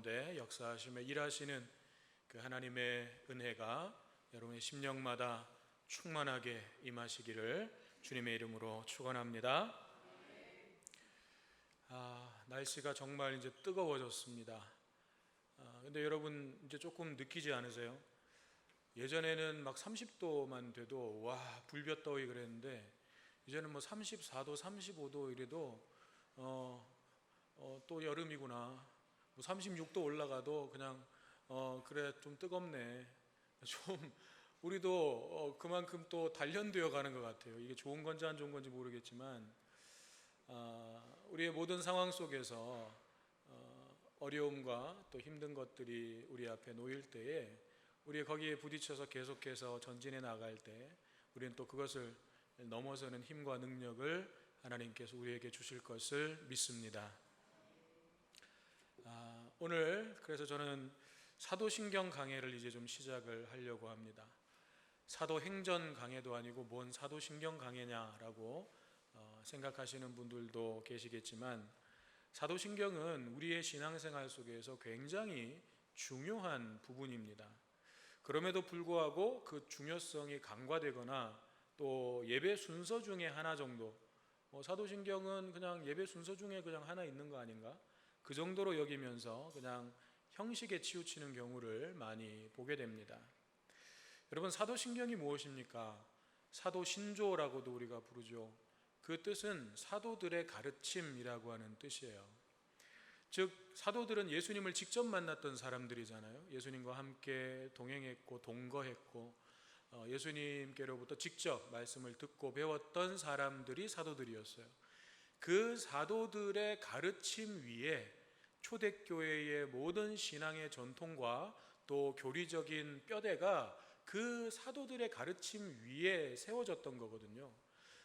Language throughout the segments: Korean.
가운데 역사하시며 일하시는 그 하나님의 은혜가 여러분의 심령마다 충만하게 임하시기를 주님의 이름으로 축원합니다. 날씨가 정말 이제 뜨거워졌습니다. 근데 여러분 이제 조금 느끼지 않으세요? 예전에는 막 30도만 돼도 와 불볕더위 그랬는데 이제는 뭐 34도, 35도 이래도 또 여름이구나. 뭐 36도 올라가도 그냥 그래 좀 뜨겁네. 좀 우리도 그만큼 또 단련되어 가는 것 같아요. 이게 좋은 건지 안 좋은 건지 모르겠지만 우리의 모든 상황 속에서 어려움과 또 힘든 것들이 우리 앞에 놓일 때에 우리 거기에 부딪혀서 계속해서 전진해 나갈 때 우리는 또 그것을 넘어서는 힘과 능력을 하나님께서 우리에게 주실 것을 믿습니다. 오늘 그래서 저는 사도신경 강해를 이제 좀 시작을 하려고 합니다. 사도행전 강해도 아니고 뭔 사도신경 강해냐라고 생각하시는 분들도 계시겠지만 사도신경은 우리의 신앙생활 속에서 굉장히 중요한 부분입니다. 그럼에도 불구하고 그 중요성이 간과되거나 또 예배 순서 중에 하나 정도, 사도신경은 그냥 예배 순서 중에 그냥 하나 있는 거 아닌가? 그 정도로 여기면서 그냥 형식에 치우치는 경우를 많이 보게 됩니다. 여러분, 사도신경이 무엇입니까? 사도신조라고도 우리가 부르죠. 그 뜻은 사도들의 가르침이라고 하는 뜻이에요. 즉 사도들은 예수님을 직접 만났던 사람들이잖아요. 예수님과 함께 동행했고 동거했고 예수님께로부터 직접 말씀을 듣고 배웠던 사람들이 사도들이었어요. 그 사도들의 가르침 위에 초대교회의 모든 신앙의 전통과 또 교리적인 뼈대가 그 사도들의 가르침 위에 세워졌던 거거든요.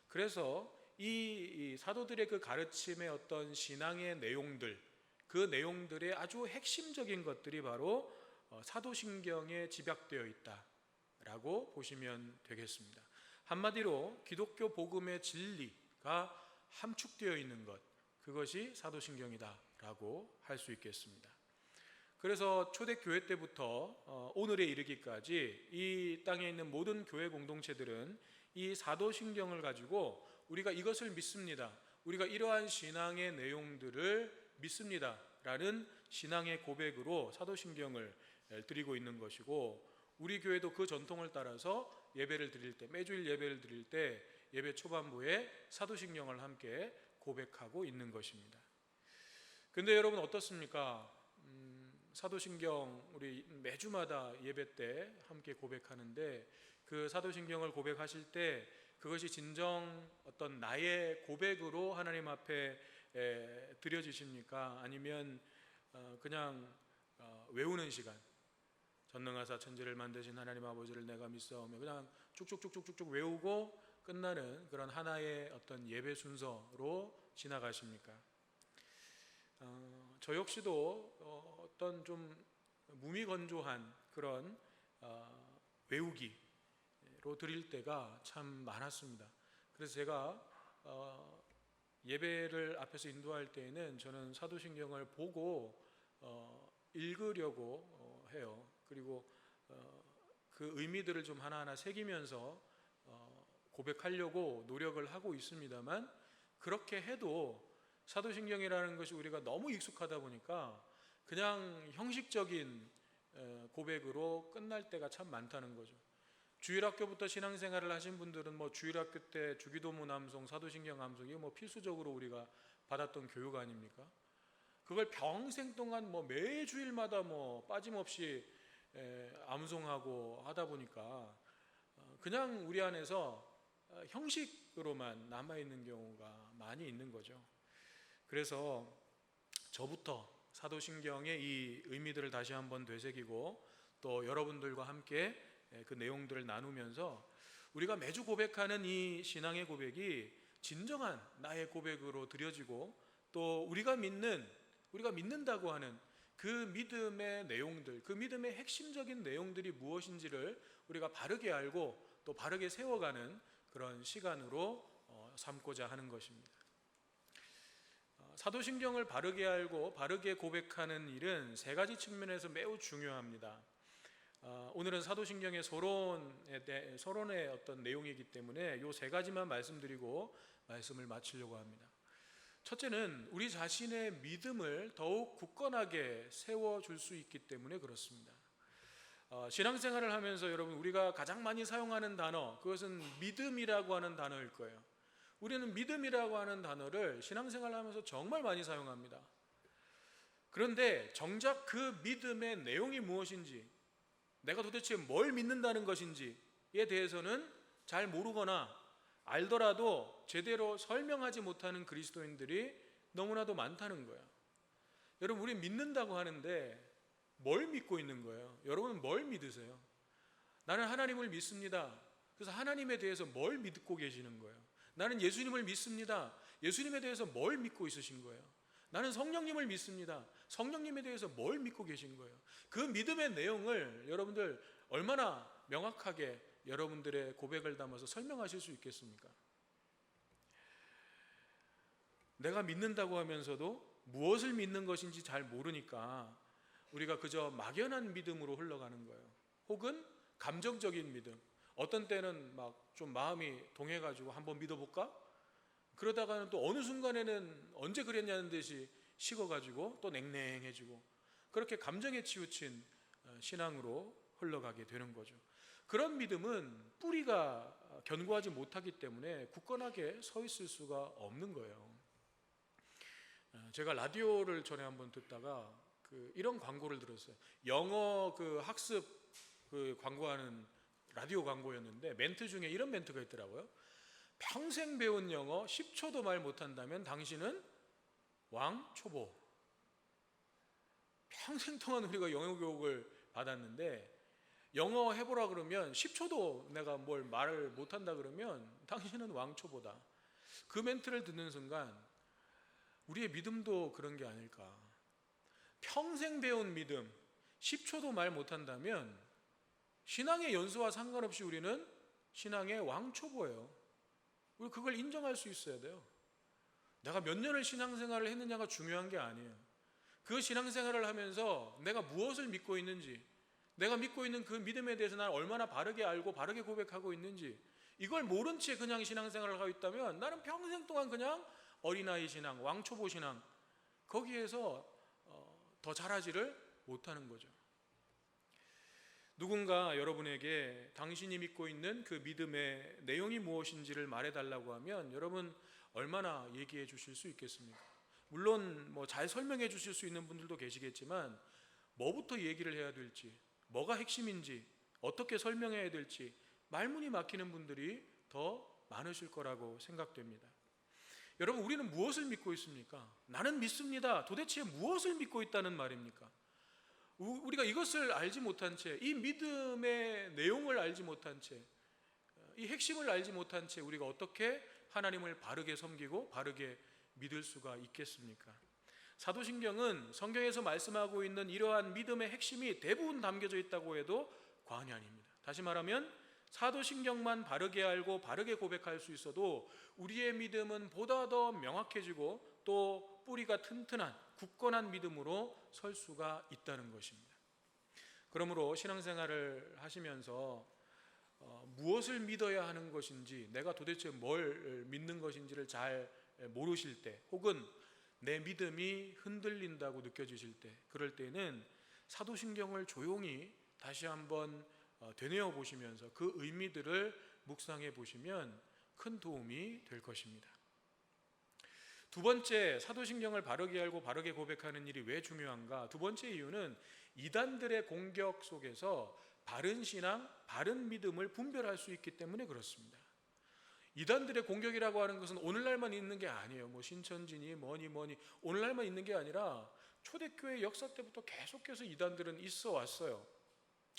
그래서 이 사도들의 그 가르침의 어떤 신앙의 내용들, 그 내용들의 아주 핵심적인 것들이 바로 사도신경에 집약되어 있다라고 보시면 되겠습니다. 한마디로 기독교 복음의 진리가 함축되어 있는 것, 그것이 사도신경이다라고 할 수 있겠습니다. 그래서 초대교회 때부터 오늘에 이르기까지 이 땅에 있는 모든 교회 공동체들은 이 사도신경을 가지고 우리가 이것을 믿습니다, 우리가 이러한 신앙의 내용들을 믿습니다 라는 신앙의 고백으로 사도신경을 드리고 있는 것이고, 우리 교회도 그 전통을 따라서 예배를 드릴 때, 매주일 예배를 드릴 때 예배 초반부에 사도신경을 함께 고백하고 있는 것입니다. 근데 여러분 어떻습니까? 사도신경 우리 매주마다 예배 때 함께 고백하는데 그 사도신경을 고백하실 때 그것이 진정 어떤 나의 고백으로 하나님 앞에 드려지십니까? 아니면 그냥 외우는 시간, 전능하사 천지를 만드신 하나님 아버지를 내가 믿사오며 그냥 쭉쭉쭉쭉쭉 외우고 끝나는 그런 하나의 어떤 예배 순서로 지나가십니까? 저 역시도 어떤 좀 무미건조한 그런 외우기로 드릴 때가 참 많았습니다. 그래서 제가 예배를 앞에서 인도할 때에는 저는 사도신경을 보고 읽으려고 해요. 그리고 그 의미들을 좀 하나하나 새기면서 고백하려고 노력을 하고 있습니다만, 그렇게 해도 사도신경이라는 것이 우리가 너무 익숙하다 보니까 그냥 형식적인 고백으로 끝날 때가 참 많다는 거죠. 주일학교부터 신앙생활을 하신 분들은 뭐 주일학교 때 주기도문 암송, 사도신경 암송, 이거 뭐 필수적으로 우리가 받았던 교육 아닙니까? 그걸 평생 동안 뭐 매주일마다 뭐 빠짐없이 암송하고 하다 보니까 그냥 우리 안에서 형식으로만 남아있는 경우가 많이 있는 거죠. 그래서 저부터 사도신경의 이 의미들을 다시 한번 되새기고 또 여러분들과 함께 그 내용들을 나누면서 우리가 매주 고백하는 이 신앙의 고백이 진정한 나의 고백으로 드려지고 또 우리가 믿는다고 하는 그 믿음의 내용들, 그 믿음의 핵심적인 내용들이 무엇인지를 우리가 바르게 알고 또 바르게 세워가는 그런 시간으로 삼고자 하는 것입니다. 사도신경을 바르게 알고 바르게 고백하는 일은 세 가지 측면에서 매우 중요합니다. 오늘은 사도신경의 서론의 어떤 내용이기 때문에 이 세 가지만 말씀드리고 말씀을 마치려고 합니다. 첫째는 우리 자신의 믿음을 더욱 굳건하게 세워줄 수 있기 때문에 그렇습니다. 신앙생활을 하면서 여러분, 우리가 가장 많이 사용하는 단어, 그것은 믿음이라고 하는 단어일 거예요. 우리는 믿음이라고 하는 단어를 신앙생활을 하면서 정말 많이 사용합니다. 그런데 정작 그 믿음의 내용이 무엇인지, 내가 도대체 뭘 믿는다는 것인지에 대해서는 잘 모르거나 알더라도 제대로 설명하지 못하는 그리스도인들이 너무나도 많다는 거예요. 여러분, 우리 믿는다고 하는데 뭘 믿고 있는 거예요? 여러분은 뭘 믿으세요? 나는 하나님을 믿습니다. 그래서 하나님에 대해서 뭘 믿고 계시는 거예요? 나는 예수님을 믿습니다. 예수님에 대해서 뭘 믿고 있으신 거예요? 나는 성령님을 믿습니다. 성령님에 대해서 뭘 믿고 계신 거예요? 그 믿음의 내용을 여러분들 얼마나 명확하게 여러분들의 고백을 담아서 설명하실 수 있겠습니까? 내가 믿는다고 하면서도 무엇을 믿는 것인지 잘 모르니까 우리가 그저 막연한 믿음으로 흘러가는 거예요. 혹은 감정적인 믿음. 어떤 때는 막 좀 마음이 동해가지고 한번 믿어볼까? 그러다가는 또 어느 순간에는 언제 그랬냐는 듯이 식어가지고 또 냉랭해지고, 그렇게 감정에 치우친 신앙으로 흘러가게 되는 거죠. 그런 믿음은 뿌리가 견고하지 못하기 때문에 굳건하게 서 있을 수가 없는 거예요. 제가 라디오를 전에 한번 듣다가 이런 광고를 들었어요. 영어 학습 광고하는 라디오 광고였는데 멘트 중에 이런 멘트가 있더라고요. 평생 배운 영어 10초도 말 못한다면 당신은 왕초보. 평생 동안 우리가 영어 교육을 받았는데 영어 해보라 그러면 10초도 내가 뭘 말을 못한다 그러면 당신은 왕초보다. 그 멘트를 듣는 순간 우리의 믿음도 그런 게 아닐까. 평생 배운 믿음 10초도 말 못한다면 신앙의 연수와 상관없이 우리는 신앙의 왕초보예요. 우리 그걸 인정할 수 있어야 돼요. 내가 몇 년을 신앙생활을 했느냐가 중요한 게 아니에요. 그 신앙생활을 하면서 내가 무엇을 믿고 있는지, 내가 믿고 있는 그 믿음에 대해서 나는 얼마나 바르게 알고 바르게 고백하고 있는지, 이걸 모른 채 그냥 신앙생활을 하고 있다면 나는 평생 동안 그냥 어린아이 신앙, 왕초보 신앙, 거기에서 더 잘하지를 못하는 거죠. 누군가 여러분에게 당신이 믿고 있는 그 믿음의 내용이 무엇인지를 말해달라고 하면 여러분 얼마나 얘기해 주실 수 있겠습니까? 물론 잘 설명해 주실 수 있는 분들도 계시겠지만 뭐부터 얘기를 해야 될지, 뭐가 핵심인지, 어떻게 설명해야 될지 말문이 막히는 분들이 더 많으실 거라고 생각됩니다. 여러분, 우리는 무엇을 믿고 있습니까? 나는 믿습니다. 도대체 무엇을 믿고 있다는 말입니까? 우리가 이것을 알지 못한 채, 이 믿음의 내용을 알지 못한 채, 이 핵심을 알지 못한 채 우리가 어떻게 하나님을 바르게 섬기고 바르게 믿을 수가 있겠습니까? 사도신경은 성경에서 말씀하고 있는 이러한 믿음의 핵심이 대부분 담겨져 있다고 해도 과언이 아닙니다. 다시 말하면 사도신경만 바르게 알고 바르게 고백할 수 있어도 우리의 믿음은 보다 더 명확해지고 또 뿌리가 튼튼한 굳건한 믿음으로 설 수가 있다는 것입니다. 그러므로 신앙생활을 하시면서 무엇을 믿어야 하는 것인지, 내가 도대체 뭘 믿는 것인지를 잘 모르실 때, 혹은 내 믿음이 흔들린다고 느껴지실 때, 그럴 때는 사도신경을 조용히 다시 한번 되뇌어 보시면서 그 의미들을 묵상해 보시면 큰 도움이 될 것입니다. 두 번째, 사도신경을 바르게 알고 바르게 고백하는 일이 왜 중요한가? 두 번째 이유는 이단들의 공격 속에서 바른 신앙, 바른 믿음을 분별할 수 있기 때문에 그렇습니다. 이단들의 공격이라고 하는 것은 오늘날만 있는 게 아니에요. 신천지니 뭐니 오늘날만 있는 게 아니라 초대교회 역사 때부터 계속해서 이단들은 있어 왔어요.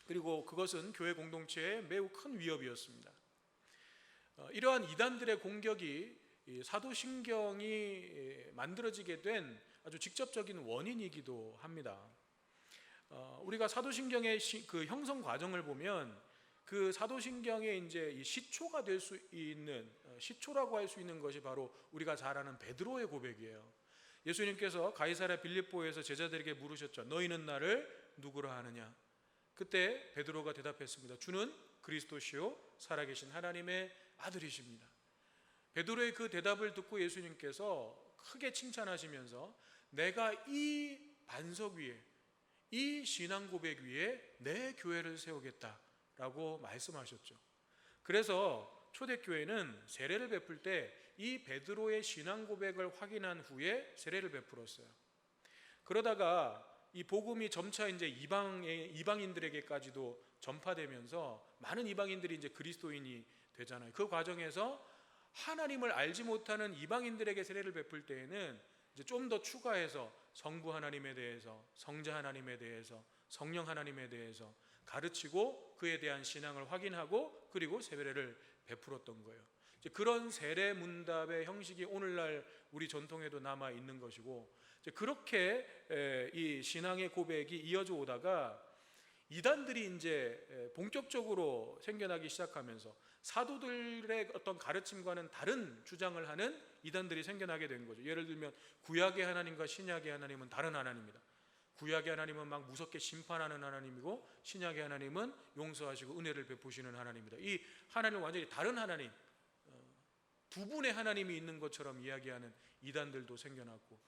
그리고 그것은 교회 공동체에 매우 큰 위협이었습니다. 이러한 이단들의 공격이 사도신경이 만들어지게 된 아주 직접적인 원인이기도 합니다. 우리가 사도신경의 그 형성 과정을 보면 그 사도신경의 이제 이 시초가 될 수 있는, 시초라고 할 수 있는 것이 바로 우리가 잘 아는 베드로의 고백이에요. 예수님께서 가이사랴 빌립보에서 제자들에게 물으셨죠. 너희는 나를 누구라 하느냐? 그때 베드로가 대답했습니다. 주는 그리스도시요 살아계신 하나님의 아들이십니다. 베드로의 그 대답을 듣고 예수님께서 크게 칭찬하시면서 내가 이 반석 위에, 이 신앙 고백 위에 내 교회를 세우겠다라고 말씀하셨죠. 그래서 초대교회는 세례를 베풀 때 이 베드로의 신앙 고백을 확인한 후에 세례를 베풀었어요. 그러다가 이 복음이 점차 이제 이방인들에게까지도 전파되면서 많은 이방인들이 이제 그리스도인이 되잖아요. 그 과정에서 하나님을 알지 못하는 이방인들에게 세례를 베풀 때에는 이제 좀 더 추가해서 성부 하나님에 대해서, 성자 하나님에 대해서, 성령 하나님에 대해서 가르치고 그에 대한 신앙을 확인하고 그리고 세례를 베풀었던 거예요. 이제 그런 세례 문답의 형식이 오늘날 우리 전통에도 남아 있는 것이고, 이제 그렇게 이 신앙의 고백이 이어져 오다가 이단들이 이제 본격적으로 생겨나기 시작하면서 사도들의 어떤 가르침과는 다른 주장을 하는 이단들이 생겨나게 된 거죠. 예를 들면 구약의 하나님과 신약의 하나님은 다른 하나님이다. 구약의 하나님은 막 무섭게 심판하는 하나님이고 신약의 하나님은 용서하시고 은혜를 베푸시는 하나님이다. 이 하나님은 완전히 다른 하나님, 두 분의 하나님이 있는 것처럼 이야기하는 이단들도 생겨났고,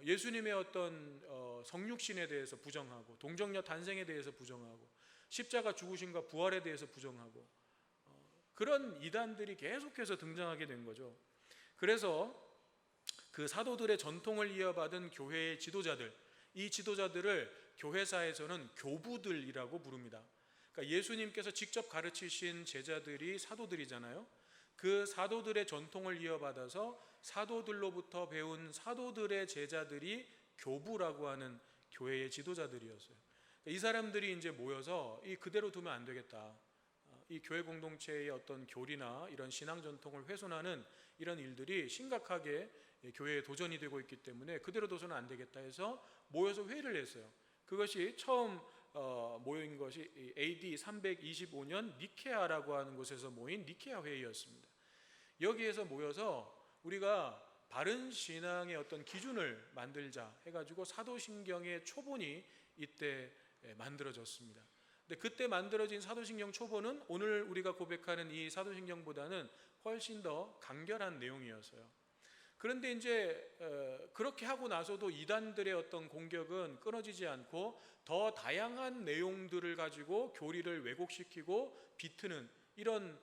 예수님의 어떤 성육신에 대해서 부정하고 동정녀 탄생에 대해서 부정하고 십자가 죽으심과 부활에 대해서 부정하고 그런 이단들이 계속해서 등장하게 된 거죠. 그래서 그 사도들의 전통을 이어받은 교회의 지도자들, 이 지도자들을 교회사에서는 교부들이라고 부릅니다. 그러니까 예수님께서 직접 가르치신 제자들이 사도들이잖아요. 그 사도들의 전통을 이어받아서 사도들로부터 배운 사도들의 제자들이 교부라고 하는 교회의 지도자들이었어요. 이 사람들이 이제 모여서 이 그대로 두면 안 되겠다. 이 교회 공동체의 어떤 교리나 이런 신앙 전통을 훼손하는 이런 일들이 심각하게 교회에 도전이 되고 있기 때문에 그대로 둬서는 안 되겠다 해서 모여서 회의를 했어요. 그것이 처음 모인 것이 AD 325년 니케아라고 하는 곳에서 모인 니케아 회의였습니다. 여기에서 모여서 우리가 바른 신앙의 어떤 기준을 만들자 해가지고 사도신경의 초본이 이때 만들어졌습니다. 근데 그때 만들어진 사도신경 초본은 오늘 우리가 고백하는 이 사도신경보다는 훨씬 더 간결한 내용이었어요. 그런데 이제 그렇게 하고 나서도 이단들의 어떤 공격은 끊어지지 않고 더 다양한 내용들을 가지고 교리를 왜곡시키고 비트는 이런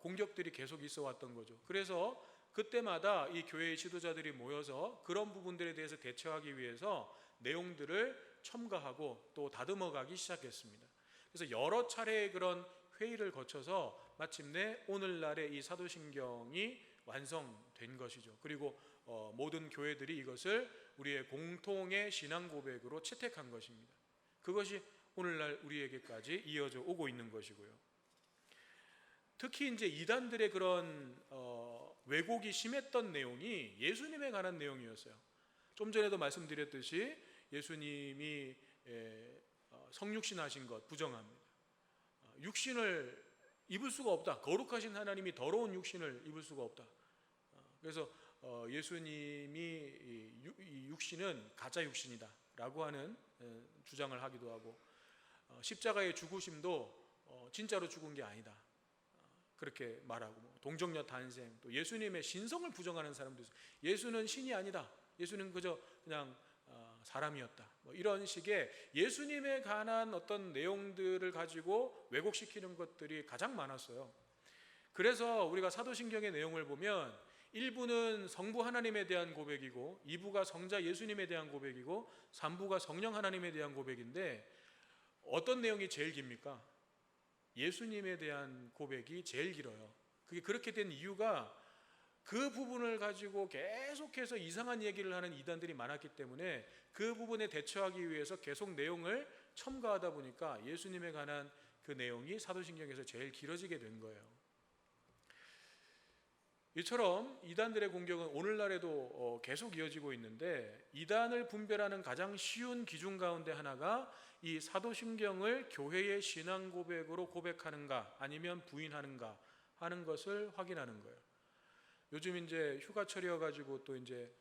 공격들이 계속 있어 왔던 거죠. 그래서 그때마다 이 교회의 지도자들이 모여서 그런 부분들에 대해서 대처하기 위해서 내용들을 첨가하고 또 다듬어 가기 시작했습니다. 그래서 여러 차례의 그런 회의를 거쳐서 마침내 오늘날의 이 사도신경이 완성된 것이죠. 그리고 모든 교회들이 이것을 우리의 공통의 신앙 고백으로 채택한 것입니다. 그것이 오늘날 우리에게까지 이어져 오고 있는 것이고요. 특히 이제 이단들의 그런 왜곡이 심했던 내용이 예수님에 관한 내용이었어요. 좀 전에도 말씀드렸듯이 예수님이 성육신 하신 것 부정합니다. 육신을 입을 수가 없다. 거룩하신 하나님이 더러운 육신을 입을 수가 없다. 그래서 예수님이 이 육신은 가짜 육신이다 라고 하는 주장을 하기도 하고, 십자가의 죽으심도 진짜로 죽은 게 아니다 그렇게 말하고, 동정녀 탄생, 또 예수님의 신성을 부정하는 사람도 있어요. 예수는 신이 아니다. 예수는 그냥 사람이었다. 이런 식의 예수님에 관한 어떤 내용들을 가지고 왜곡시키는 것들이 가장 많았어요. 그래서 우리가 사도신경의 내용을 보면 1부는 성부 하나님에 대한 고백이고 2부가 성자 예수님에 대한 고백이고 3부가 성령 하나님에 대한 고백인데 어떤 내용이 제일 깁니까? 예수님에 대한 고백이 제일 길어요. 그게 그렇게 된 이유가 그 부분을 가지고 계속해서 이상한 얘기를 하는 이단들이 많았기 때문에 그 부분에 대처하기 위해서 계속 내용을 첨가하다 보니까 예수님에 관한 그 내용이 사도신경에서 제일 길어지게 된 거예요. 이처럼 이단들의 공격은 오늘날에도 계속 이어지고 있는데, 이단을 분별하는 가장 쉬운 기준 가운데 하나가 이 사도신경을 교회의 신앙 고백으로 고백하는가 아니면 부인하는가 하는 것을 확인하는 거예요. 요즘 이제 휴가철이어가지고 또 이제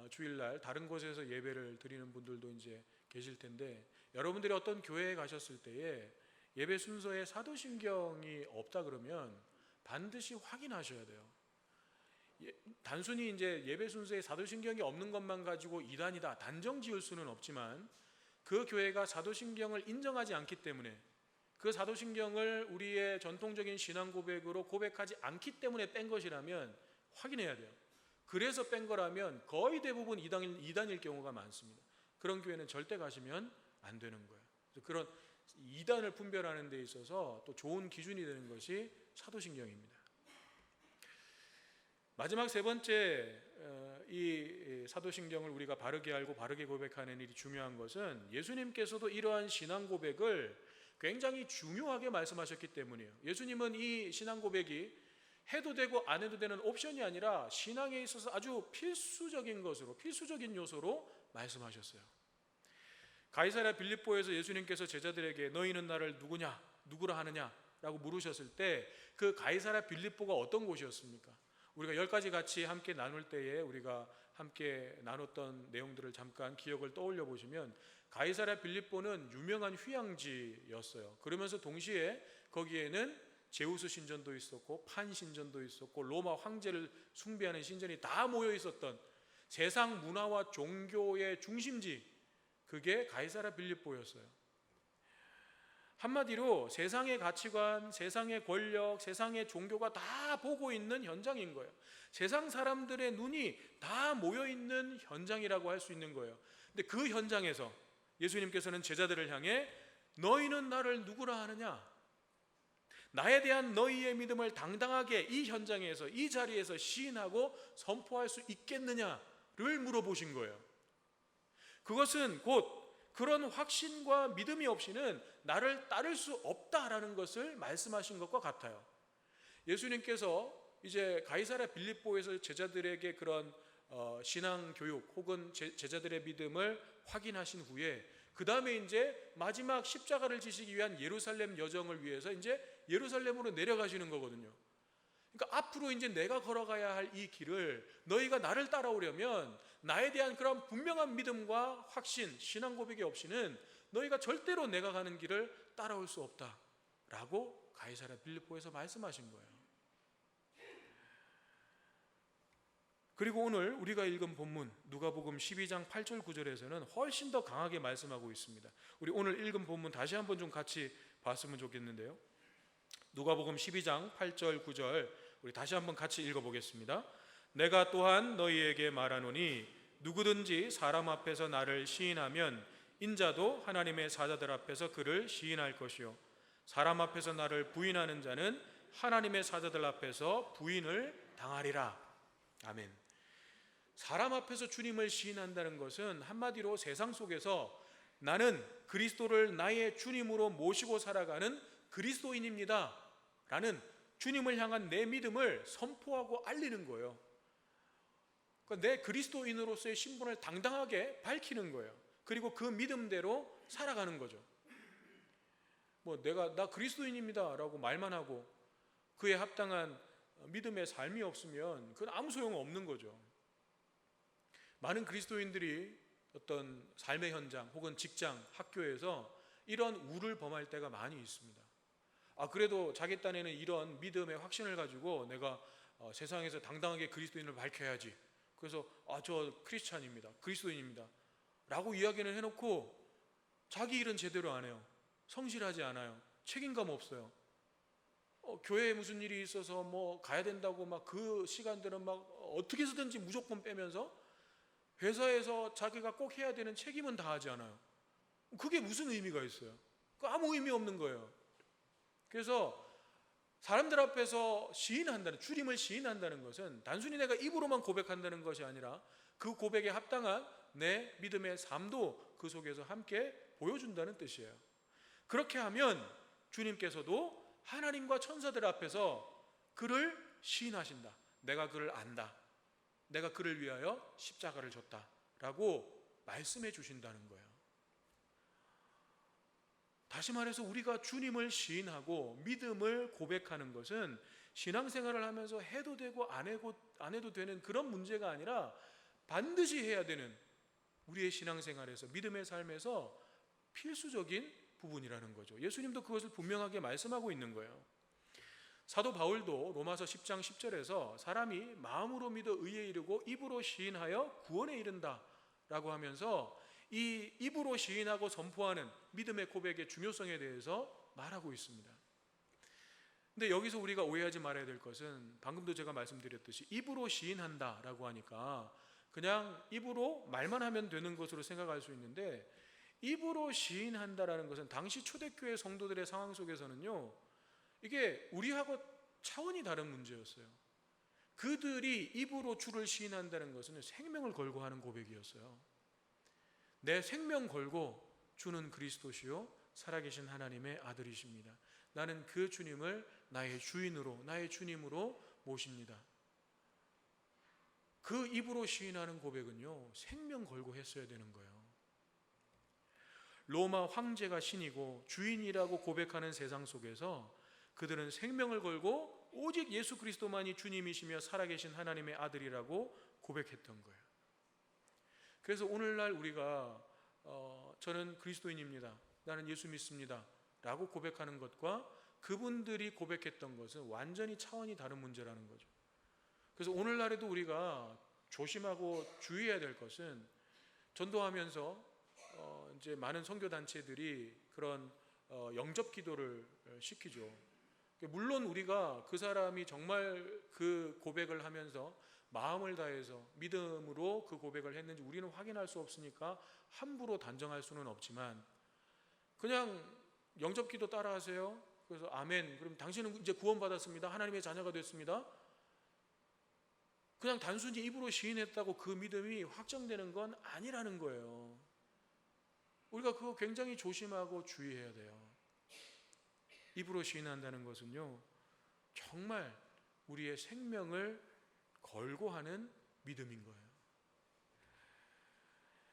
주일날 다른 곳에서 예배를 드리는 분들도 이제 계실 텐데, 여러분들이 어떤 교회에 가셨을 때에 예배 순서에 사도신경이 없다 그러면 반드시 확인하셔야 돼요. 단순히 이제 예배 순서에 사도신경이 없는 것만 가지고 이단이다 단정 지을 수는 없지만, 그 교회가 사도신경을 인정하지 않기 때문에, 그 사도신경을 우리의 전통적인 신앙 고백으로 고백하지 않기 때문에 뺀 것이라면 확인해야 돼요. 그래서 뺀 거라면 거의 대부분 이단일 경우가 많습니다. 그런 교회는 절대 가시면 안 되는 거예요. 그런 이단을 분별하는 데 있어서 또 좋은 기준이 되는 것이 사도신경입니다. 마지막 세 번째, 이 사도신경을 우리가 바르게 알고 바르게 고백하는 일이 중요한 것은, 예수님께서도 이러한 신앙 고백을 굉장히 중요하게 말씀하셨기 때문이에요. 예수님은 이 신앙 고백이 해도 되고 안 해도 되는 옵션이 아니라 신앙에 있어서 아주 필수적인 것으로, 필수적인 요소로 말씀하셨어요. 가이사랴 빌립보에서 예수님께서 제자들에게 너희는 나를 누구라 하느냐 라고 물으셨을 때, 그 가이사랴 빌립보가 어떤 곳이었습니까? 우리가 10가지 같이 함께 나눌 때에 우리가 함께 나눴던 내용들을 잠깐 기억을 떠올려 보시면, 가이사랴 빌립보는 유명한 휴양지였어요. 그러면서 동시에 거기에는 제우스 신전도 있었고 판 신전도 있었고 로마 황제를 숭배하는 신전이 다 모여 있었던 세상 문화와 종교의 중심지, 그게 가이사랴 빌립보였어요. 한마디로 세상의 가치관, 세상의 권력, 세상의 종교가 다 보고 있는 현장인 거예요. 세상 사람들의 눈이 다 모여 있는 현장이라고 할 수 있는 거예요. 근데 그 현장에서 예수님께서는 제자들을 향해 너희는 나를 누구라 하느냐, 나에 대한 너희의 믿음을 당당하게 이 현장에서, 이 자리에서 시인하고 선포할 수 있겠느냐를 물어보신 거예요. 그것은 곧 그런 확신과 믿음이 없이는 나를 따를 수 없다라는 것을 말씀하신 것과 같아요. 예수님께서 이제 가이사랴 빌립보에서 제자들에게 그런 신앙 교육 혹은 제자들의 믿음을 확인하신 후에, 그 다음에 이제 마지막 십자가를 지시기 위한 예루살렘 여정을 위해서 이제 예루살렘으로 내려가시는 거거든요. 그러니까 앞으로 이제 내가 걸어가야 할 이 길을, 너희가 나를 따라오려면 나에 대한 그런 분명한 믿음과 확신, 신앙 고백이 없이는 너희가 절대로 내가 가는 길을 따라올 수 없다라고 가이사랴 빌립보에서 말씀하신 거예요. 그리고 오늘 우리가 읽은 본문 누가복음 12장 8절 9절에서는 훨씬 더 강하게 말씀하고 있습니다. 우리 오늘 읽은 본문 다시 한번 좀 같이 봤으면 좋겠는데요. 누가복음 12장 8절 9절 우리 다시 한번 같이 읽어보겠습니다. 내가 또한 너희에게 말하노니 누구든지 사람 앞에서 나를 시인하면 인자도 하나님의 사자들 앞에서 그를 시인할 것이요, 사람 앞에서 나를 부인하는 자는 하나님의 사자들 앞에서 부인을 당하리라. 아멘. 사람 앞에서 주님을 시인한다는 것은 한마디로 세상 속에서 나는 그리스도를 나의 주님으로 모시고 살아가는 그리스도인입니다 라는 주님을 향한 내 믿음을 선포하고 알리는 거예요. 그러니까 내 그리스도인으로서의 신분을 당당하게 밝히는 거예요. 그리고 그 믿음대로 살아가는 거죠. 나 그리스도인입니다 라고 말만 하고 그에 합당한 믿음의 삶이 없으면 그건 아무 소용 없는 거죠. 많은 그리스도인들이 어떤 삶의 현장 혹은 직장, 학교에서 이런 우를 범할 때가 많이 있습니다. 그래도 자기 딴에는 이런 믿음의 확신을 가지고 내가 세상에서 당당하게 그리스도인을 밝혀야지, 그래서 저 크리스찬입니다, 그리스도인입니다 라고 이야기는 해놓고 자기 일은 제대로 안 해요. 성실하지 않아요. 책임감 없어요. 교회에 무슨 일이 있어서 가야 된다고 그 시간들은 어떻게 해서든지 무조건 빼면서 회사에서 자기가 꼭 해야 되는 책임은 다 하지 않아요. 그게 무슨 의미가 있어요? 아무 의미 없는 거예요. 그래서 사람들 앞에서 주님을 시인한다는 것은 단순히 내가 입으로만 고백한다는 것이 아니라 그 고백에 합당한 내 믿음의 삶도 그 속에서 함께 보여준다는 뜻이에요. 그렇게 하면 주님께서도 하나님과 천사들 앞에서 그를 시인하신다. 내가 그를 안다. 내가 그를 위하여 십자가를 졌다라고 말씀해 주신다는 거예요. 다시 말해서 우리가 주님을 시인하고 믿음을 고백하는 것은 신앙생활을 하면서 해도 되고 안 해도 되는 그런 문제가 아니라 반드시 해야 되는 우리의 신앙생활에서, 믿음의 삶에서 필수적인 부분이라는 거죠. 예수님도 그것을 분명하게 말씀하고 있는 거예요. 사도 바울도 로마서 10장 10절에서 사람이 마음으로 믿어 의에 이르고 입으로 시인하여 구원에 이른다 라고 하면서 이 입으로 시인하고 선포하는 믿음의 고백의 중요성에 대해서 말하고 있습니다. 근데 여기서 우리가 오해하지 말아야 될 것은, 방금도 제가 말씀드렸듯이 입으로 시인한다 라고 하니까 그냥 입으로 말만 하면 되는 것으로 생각할 수 있는데, 입으로 시인한다라는 것은 당시 초대교회 성도들의 상황 속에서는요, 이게 우리하고 차원이 다른 문제였어요. 그들이 입으로 주를 시인한다는 것은 생명을 걸고 하는 고백이었어요. 내 생명 걸고 주는 그리스도시요 살아계신 하나님의 아들이십니다. 나는 그 주님을 나의 주인으로, 나의 주님으로 모십니다. 그 입으로 시인하는 고백은요, 생명 걸고 했어야 되는 거예요. 로마 황제가 신이고 주인이라고 고백하는 세상 속에서 그들은 생명을 걸고 오직 예수 그리스도만이 주님이시며 살아계신 하나님의 아들이라고 고백했던 거예요. 그래서 오늘날 우리가 저는 그리스도인입니다, 나는 예수 믿습니다 라고 고백하는 것과 그분들이 고백했던 것은 완전히 차원이 다른 문제라는 거죠. 그래서 오늘날에도 우리가 조심하고 주의해야 될 것은, 전도하면서 이제 많은 선교단체들이 그런 영접 기도를 시키죠. 물론 우리가 그 사람이 정말 그 고백을 하면서 마음을 다해서 믿음으로 그 고백을 했는지 우리는 확인할 수 없으니까 함부로 단정할 수는 없지만, 그냥 영접 기도 따라하세요, 그래서 아멘, 그럼 당신은 이제 구원받았습니다, 하나님의 자녀가 됐습니다, 그냥 단순히 입으로 시인했다고 그 믿음이 확정되는 건 아니라는 거예요. 우리가 그거 굉장히 조심하고 주의해야 돼요. 입으로 시인한다는 것은요, 정말 우리의 생명을 걸고 하는 믿음인 거예요.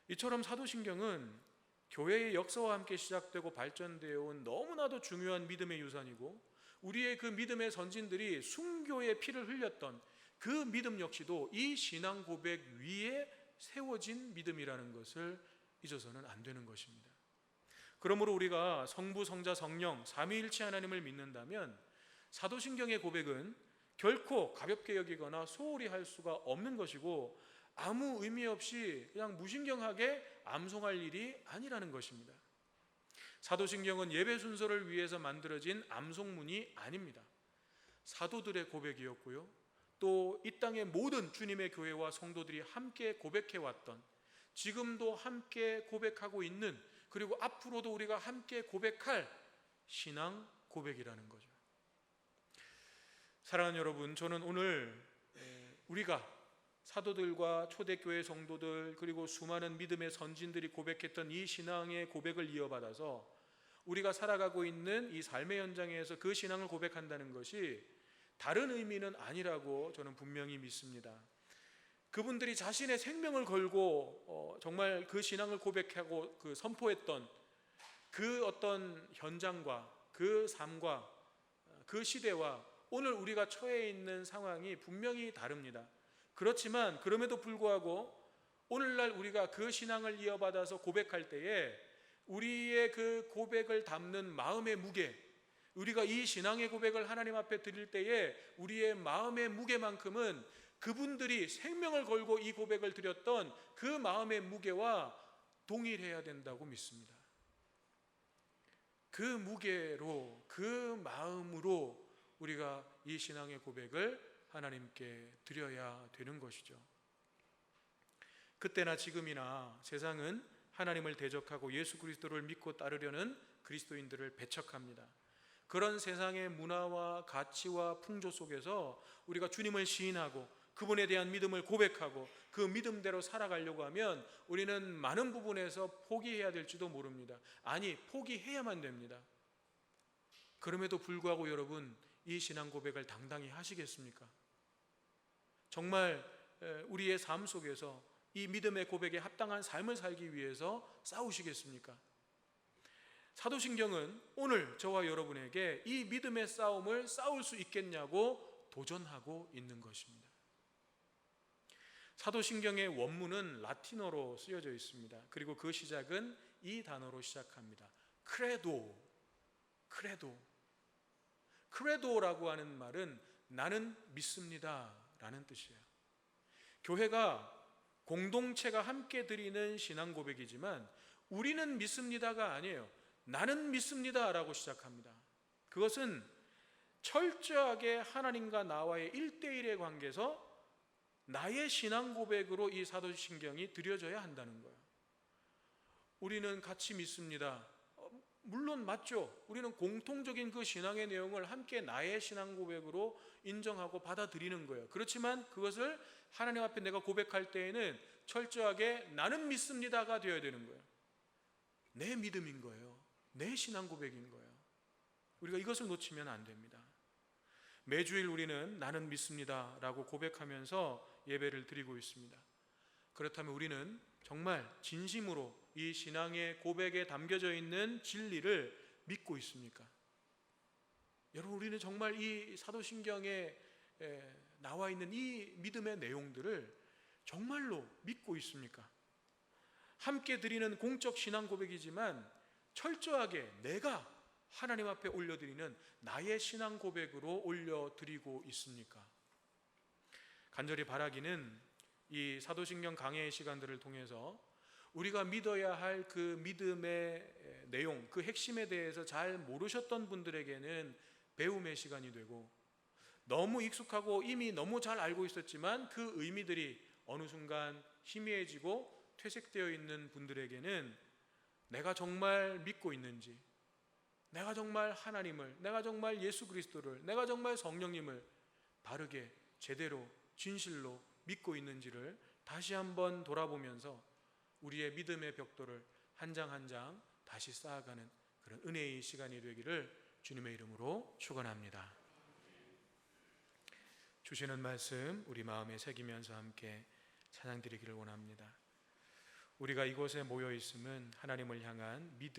이처럼 사도신경은 교회의 역사와 함께 시작되고 발전되어 온 너무나도 중요한 믿음의 유산이고, 우리의 그 믿음의 선진들이 순교의 피를 흘렸던 그 믿음 역시도 이 신앙 고백 위에 세워진 믿음이라는 것을 잊어서는 안 되는 것입니다. 그러므로 우리가 성부, 성자, 성령 삼위일체 하나님을 믿는다면 사도신경의 고백은 결코 가볍게 여기거나 소홀히 할 수가 없는 것이고, 아무 의미 없이 그냥 무신경하게 암송할 일이 아니라는 것입니다. 사도신경은 예배 순서를 위해서 만들어진 암송문이 아닙니다. 사도들의 고백이었고요, 또 이 땅의 모든 주님의 교회와 성도들이 함께 고백해왔던, 지금도 함께 고백하고 있는, 그리고 앞으로도 우리가 함께 고백할 신앙 고백이라는 거죠. 사랑하는 여러분, 저는 오늘 우리가 사도들과 초대교회 성도들, 그리고 수많은 믿음의 선진들이 고백했던 이 신앙의 고백을 이어받아서 우리가 살아가고 있는 이 삶의 현장에서 그 신앙을 고백한다는 것이 다른 의미는 아니라고 저는 분명히 믿습니다. 그분들이 자신의 생명을 걸고 정말 그 신앙을 고백하고 그 선포했던 그 어떤 현장과 그 삶과 그 시대와 오늘 우리가 처해 있는 상황이 분명히 다릅니다. 그렇지만 그럼에도 불구하고 오늘날 우리가 그 신앙을 이어받아서 고백할 때에 우리의 그 고백을 담는 마음의 무게, 우리가 이 신앙의 고백을 하나님 앞에 드릴 때에 우리의 마음의 무게만큼은 그분들이 생명을 걸고 이 고백을 드렸던 그 마음의 무게와 동일해야 된다고 믿습니다. 그 무게로, 그 마음으로 우리가 이 신앙의 고백을 하나님께 드려야 되는 것이죠. 그때나 지금이나 세상은 하나님을 대적하고 예수 그리스도를 믿고 따르려는 그리스도인들을 배척합니다. 그런 세상의 문화와 가치와 풍조 속에서 우리가 주님을 시인하고 그분에 대한 믿음을 고백하고 그 믿음대로 살아가려고 하면 우리는 많은 부분에서 포기해야 될지도 모릅니다. 아니, 포기해야만 됩니다. 그럼에도 불구하고 여러분, 이 신앙 고백을 당당히 하시겠습니까? 정말 우리의 삶 속에서 이 믿음의 고백에 합당한 삶을 살기 위해서 싸우시겠습니까? 사도신경은 오늘 저와 여러분에게 이 믿음의 싸움을 싸울 수 있겠냐고 도전하고 있는 것입니다. 사도신경의 원문은 라틴어로 쓰여져 있습니다. 그리고 그 시작은 이 단어로 시작합니다. 크레도. 크레도라고 하는 말은 나는 믿습니다 라는 뜻이에요. 교회가 공동체가 함께 드리는 신앙 고백이지만 우리는 믿습니다가 아니에요. 나는 믿습니다 라고 시작합니다. 그것은 철저하게 하나님과 나와의 1대1의 관계에서 나의 신앙 고백으로 이 사도신경이 드려져야 한다는 거예요. 우리는 같이 믿습니다. 물론 맞죠. 우리는 공통적인 그 신앙의 내용을 함께 나의 신앙 고백으로 인정하고 받아들이는 거예요. 그렇지만 그것을 하나님 앞에 내가 고백할 때에는 철저하게 나는 믿습니다가 되어야 되는 거예요. 내 믿음인 거예요. 내 신앙 고백인 거예요. 우리가 이것을 놓치면 안 됩니다. 매주일 우리는 나는 믿습니다 라고 고백하면서 예배를 드리고 있습니다. 그렇다면 우리는 정말 진심으로 이 신앙의 고백에 담겨져 있는 진리를 믿고 있습니까? 여러분, 우리는 정말 이 사도신경에 나와 있는 이 믿음의 내용들을 정말로 믿고 있습니까? 함께 드리는 공적 신앙 고백이지만 철저하게 내가 하나님 앞에 올려드리는 나의 신앙 고백으로 올려드리고 있습니까? 간절히 바라기는 이 사도신경 강해의 시간들을 통해서 우리가 믿어야 할 그 믿음의 내용, 그 핵심에 대해서 잘 모르셨던 분들에게는 배움의 시간이 되고, 너무 익숙하고 이미 너무 잘 알고 있었지만 그 의미들이 어느 순간 희미해지고 퇴색되어 있는 분들에게는 내가 정말 믿고 있는지, 내가 정말 하나님을, 내가 정말 예수 그리스도를, 내가 정말 성령님을 바르게 제대로 진실로 믿고 있는지를 다시 한번 돌아보면서 우리의 믿음의 벽돌을 한 장 한 장 다시 쌓아가는 그런 은혜의 시간이 되기를 주님의 이름으로 축원합니다. 주시는 말씀 우리 마음에 새기면서 함께 찬양드리기를 원합니다. 우리가 이곳에 모여 있음은 하나님을 향한 믿음